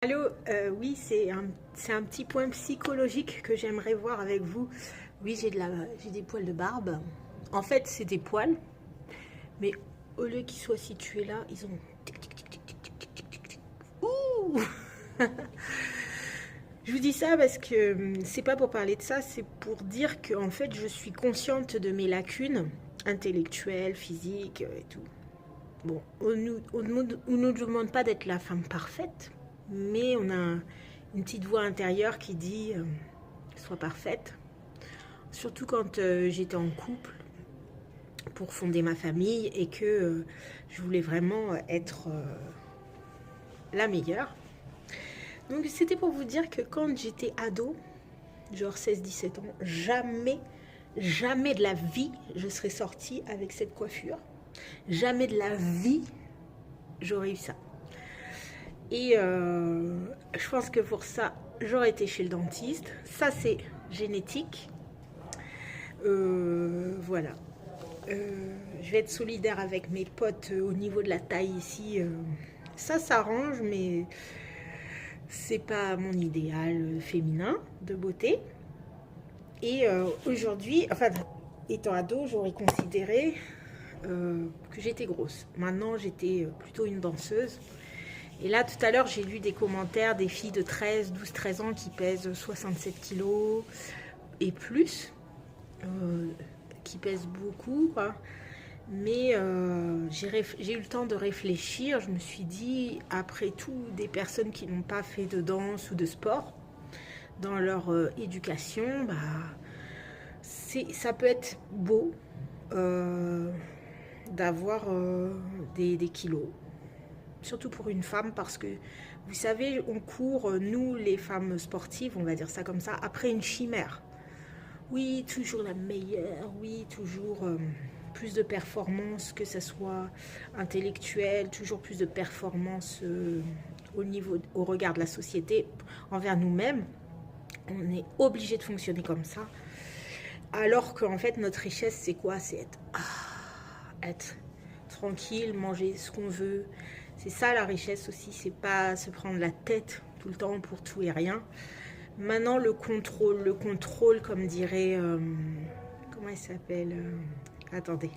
Allô, oui, c'est un petit point psychologique que j'aimerais voir avec vous. Oui, j'ai des poils de barbe. En fait, c'est des poils, mais au lieu qu'ils soient situés là, ils ont tic, tic, tic, tic, tic, tic, tic, tic, tic, tic. Ouh. Je vous dis ça parce que c'est pas pour parler de ça, c'est pour dire que en fait, je suis consciente de mes lacunes intellectuelles, physiques et tout. Bon, on nous demande pas d'être la femme parfaite, mais on a une petite voix intérieure qui dit sois parfaite. Surtout quand j'étais en couple pour fonder ma famille et que je voulais vraiment être la meilleure. Donc c'était pour vous dire que quand j'étais ado, genre 16-17 ans, jamais de la vie je serais sortie avec cette coiffure. Jamais de la vie j'aurais eu ça. Et je pense que pour ça, j'aurais été chez le dentiste. Ça, c'est génétique. Voilà. Je vais être solidaire avec mes potes au niveau de la taille ici. Ça s'arrange, mais c'est pas mon idéal féminin de beauté. Et aujourd'hui, enfin, étant ado, j'aurais considéré que j'étais grosse. Maintenant, j'étais plutôt une danseuse. Et là, tout à l'heure, j'ai lu des commentaires des filles de 12-13 ans qui pèsent 67 kilos et plus, qui pèsent beaucoup, quoi. Mais j'ai eu le temps de réfléchir. Je me suis dit, après tout, des personnes qui n'ont pas fait de danse ou de sport dans leur éducation, bah, ça peut être beau d'avoir des kilos. Surtout pour une femme, parce que vous savez, on court, nous les femmes sportives, on va dire ça comme ça, après une chimère. Oui, toujours la meilleure, oui, toujours plus de performance, que ce soit intellectuelle, toujours plus de performance au regard de la société, envers nous-mêmes. On est obligé de fonctionner comme ça. Alors qu'en fait, notre richesse, c'est quoi? C'est être tranquille, manger ce qu'on veut. C'est ça la richesse aussi, c'est pas se prendre la tête tout le temps pour tout et rien. Maintenant, le contrôle, comme dirait... comment elle s'appelle attendez.